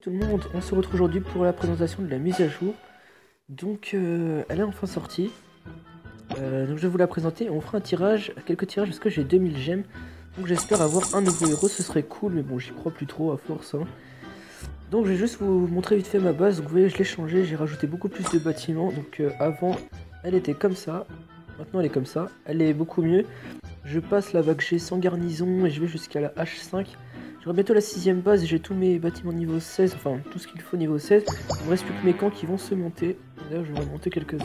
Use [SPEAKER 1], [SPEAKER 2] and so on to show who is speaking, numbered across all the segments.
[SPEAKER 1] Tout le monde, on se retrouve aujourd'hui pour la présentation de la mise à jour. Donc elle est enfin sortie. Donc je vais vous la présenter. On fera un tirage, quelques tirages parce que j'ai 2000 gemmes. Donc j'espère avoir un nouveau héros, ce serait cool, mais bon j'y crois plus trop à force. Hein. Donc je vais juste vous montrer vite fait ma base. Donc vous voyez, je l'ai changé, j'ai rajouté beaucoup plus de bâtiments. Donc avant elle était comme ça, maintenant elle est comme ça. Elle est beaucoup mieux. Je passe la vague G sans garnison et je vais jusqu'à la H5. J'aurai bientôt la 6ème base, j'ai tous mes bâtiments niveau 16, enfin tout ce qu'il faut niveau 16. Il me reste plus que mes camps qui vont se monter. D'ailleurs je vais en monter quelques-uns.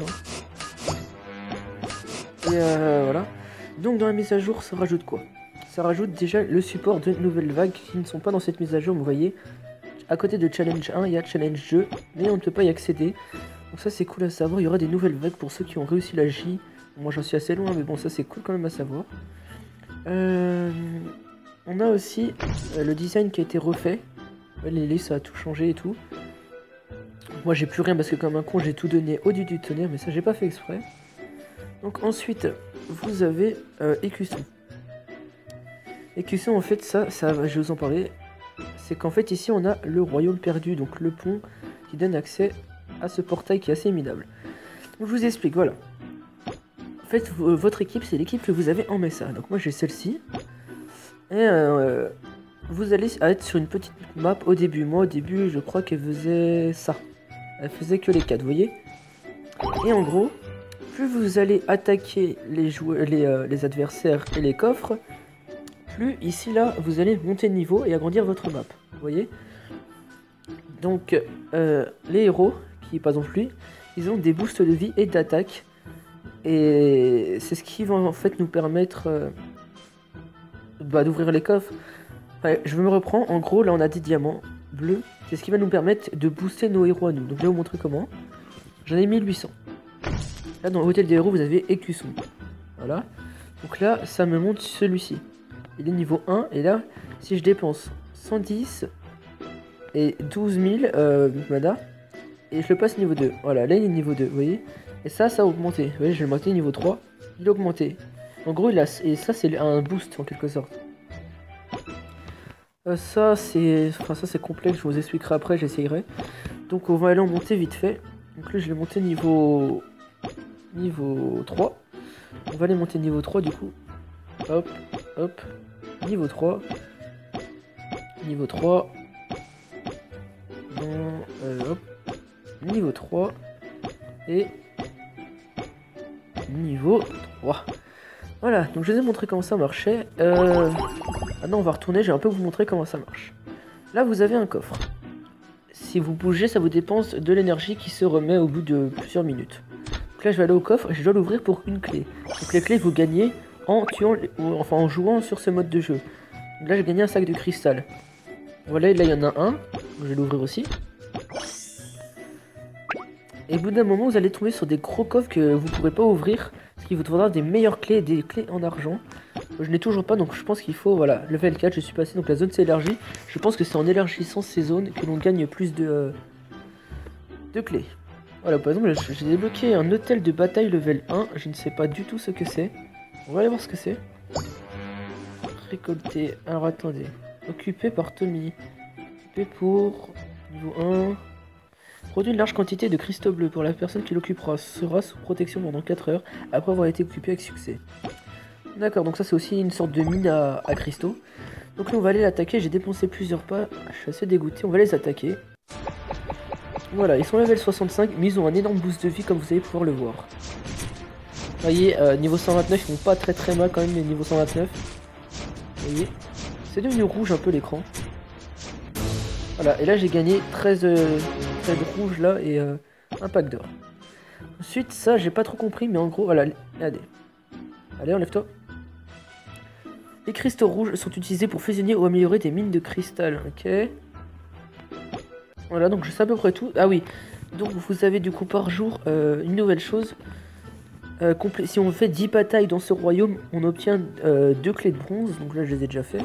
[SPEAKER 1] Et voilà. Donc dans la mise à jour, ça rajoute quoi? Ça rajoute déjà le support de nouvelles vagues qui ne sont pas dans cette mise à jour, vous voyez. À côté de Challenge 1, il y a Challenge 2, mais on ne peut pas y accéder. Donc ça c'est cool à savoir, il y aura des nouvelles vagues pour ceux qui ont réussi la J. Moi j'en suis assez loin, mais bon ça c'est cool quand même à savoir. On a aussi le design qui a été refait. Les ça a tout changé et tout. Moi j'ai plus rien parce que comme un con j'ai tout donné au dieu du tonnerre, mais ça j'ai pas fait exprès. Donc ensuite vous avez Écusson. Écusson en fait ça je vais vous en parler. C'est qu'en fait ici on a le royaume perdu, donc le pont qui donne accès à ce portail qui est assez minable. Donc je vous explique, voilà. En fait votre équipe c'est l'équipe que vous avez en Messa. Donc moi j'ai celle-ci. Et vous allez être sur une petite map au début. Moi au début je crois qu'elle faisait ça. Elle faisait que les 4, vous voyez. Et en gros, plus vous allez attaquer les joueurs, les adversaires et les coffres, plus ici là vous allez monter de niveau et agrandir votre map. Vous voyez. Donc les héros, qui par exemple lui, ils ont des boosts de vie et d'attaque. Et c'est ce qui va en fait nous permettre d'ouvrir les coffres. Ouais, je me reprends, en gros là on a des diamants bleus, c'est ce qui va nous permettre de booster nos héros à nous. Donc je vais vous montrer comment. J'en ai 1800. Là dans l'hôtel des héros vous avez Écusson. Voilà. Donc là ça me monte celui-ci. Il est niveau 1 et là si je dépense 110 et 12 000 mana et je le passe niveau 2. Voilà, là il est niveau 2, vous voyez. Et ça a augmenté. Vous voyez, je vais le monter niveau 3. Il a augmenté. En gros, et ça c'est un boost en quelque sorte. Ça c'est complexe, je vous expliquerai après, j'essayerai. Donc on va aller en monter vite fait. Donc là je vais monter niveau 3. On va aller monter niveau 3 du coup. Hop, hop, niveau 3. Niveau 3. Hop, niveau 3. Et niveau 3. Voilà, donc je vous ai montré comment ça marchait. Maintenant on va retourner, je vais un peu vous montrer comment ça marche. Là vous avez un coffre. Si vous bougez, ça vous dépense de l'énergie qui se remet au bout de plusieurs minutes. Donc là je vais aller au coffre et je dois l'ouvrir pour une clé. Donc les clés vous gagnez en tuant, en jouant sur ce mode de jeu. Donc là j'ai gagné un sac de cristal. Voilà, et là il y en a un. Je vais l'ouvrir aussi. Et au bout d'un moment vous allez tomber sur des gros coffres que vous ne pourrez pas ouvrir. Parce qu'il vous faudra des meilleures clés, des clés en argent. Je n'ai toujours pas, donc je pense qu'il faut, voilà, level 4, je suis passé, donc la zone s'est élargie. Je pense que c'est en élargissant ces zones que l'on gagne plus de clés. Voilà, par exemple, j'ai débloqué un hôtel de bataille level 1, je ne sais pas du tout ce que c'est. On va aller voir ce que c'est. Récolter, alors attendez, occupé par Tommy. Occupé pour niveau 1. Produit une large quantité de cristaux bleus pour la personne qui l'occupera, sera sous protection pendant 4 heures après avoir été occupé avec succès. D'accord, donc ça c'est aussi une sorte de mine à cristaux. Donc là on va aller l'attaquer, j'ai dépensé plusieurs pas, je suis assez dégoûté, on va les attaquer. Voilà, ils sont level 65, mais ils ont un énorme boost de vie comme vous allez pouvoir le voir. Vous voyez, niveau 129, ils vont pas très mal quand même les niveau 129. Vous voyez, c'est devenu rouge un peu l'écran. Voilà, et là j'ai gagné 13 rouges là et un pack d'or. Ensuite, ça j'ai pas trop compris, mais en gros, voilà, regardez. Allez, enlève-toi. Les cristaux rouges sont utilisés pour fusionner ou améliorer des mines de cristal, ok. Voilà, donc je sais à peu près tout. Ah oui, donc vous avez du coup par jour une nouvelle chose. Si on fait 10 batailles dans ce royaume, on obtient 2 clés de bronze, donc là je les ai déjà fait.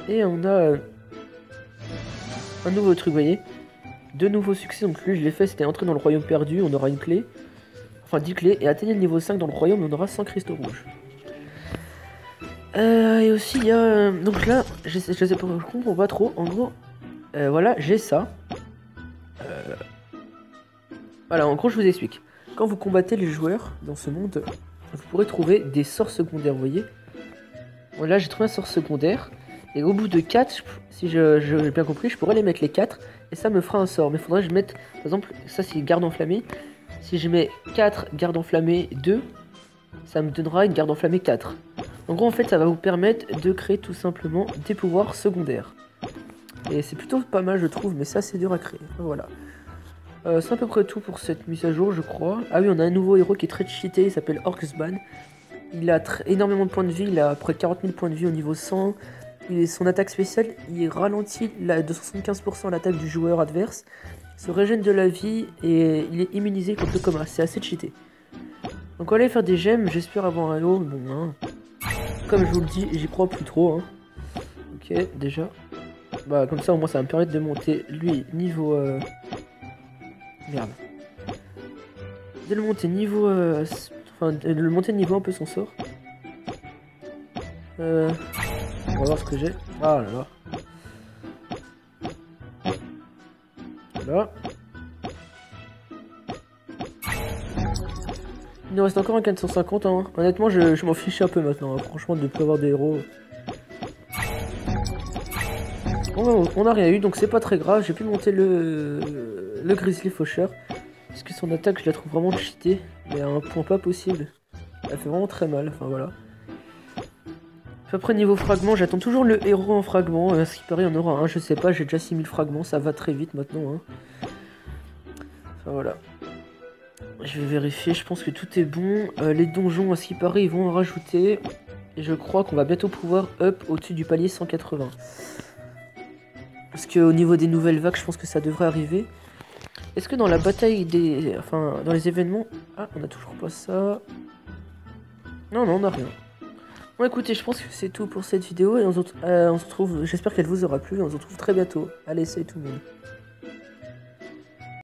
[SPEAKER 1] Et on a un nouveau truc, vous voyez. 2 nouveaux succès, donc lui je l'ai fait, c'était entrer dans le royaume perdu, on aura une clé. Enfin 10 clés, et atteignez le niveau 5 dans le royaume, on aura 100 cristaux rouges. Et aussi il y a... donc là, je sais pas, je comprends pas trop. En gros, voilà, j'ai ça. Voilà, en gros, je vous explique. Quand vous combattez les joueurs dans ce monde, vous pourrez trouver des sorts secondaires, vous voyez. Voilà, j'ai trouvé un sort secondaire. Et au bout de 4, si j'ai bien compris, je pourrais les mettre les 4. Et ça me fera un sort. Mais il faudrait que je mette, par exemple, ça c'est garde enflammée. Si je mets 4 gardes enflammées 2, ça me donnera une garde enflammée 4. En gros, en fait, ça va vous permettre de créer tout simplement des pouvoirs secondaires. Et c'est plutôt pas mal, je trouve, mais ça c'est dur à créer. Voilà. C'est à peu près tout pour cette mise à jour, je crois. Ah oui, on a un nouveau héros qui est très cheaté, il s'appelle Orcsban. Il a énormément de points de vie, il a à peu près 40 000 points de vie au niveau 100. Son attaque spéciale, il ralentit de 75% l'attaque du joueur adverse, se régène de la vie et il est immunisé contre le coma. C'est assez cheaté. Donc on va aller faire des gemmes, j'espère avoir un lot. Bon, hein. Comme je vous le dis, j'y crois plus trop. Hein. Ok, déjà. Bah comme ça au moins ça va me permettre de monter lui niveau... Merde. De le monter niveau... Enfin, de le monter de niveau un peu son sort. On va voir ce que j'ai. Ah là là. Là. Il nous reste encore un 450. Hein. Honnêtement, je m'en fiche un peu maintenant. Hein. Franchement, de ne plus avoir des héros. On n'a rien eu, donc c'est pas très grave. J'ai pu monter le Grizzly Faucheur. Parce que son attaque, je la trouve vraiment cheatée. Mais à un point pas possible. Elle fait vraiment très mal. Enfin voilà. Après niveau fragment, j'attends toujours le héros en fragment. Ce qui paraît, il y en aura un. Je sais pas, j'ai déjà 6000 fragments. Ça va très vite maintenant. Hein. Enfin voilà. Je vais vérifier. Je pense que tout est bon. Les donjons, à ce qui paraît, ils vont en rajouter. Et je crois qu'on va bientôt pouvoir up au-dessus du palier 180. Parce qu'au niveau des nouvelles vagues, je pense que ça devrait arriver. Est-ce que dans la bataille des... Enfin, dans les événements... Ah, on a toujours pas ça. Non, on a rien. Bon, écoutez, je pense que c'est tout pour cette vidéo. Et on se retrouve... J'espère qu'elle vous aura plu. Et on se retrouve très bientôt. Allez, salut tout le monde.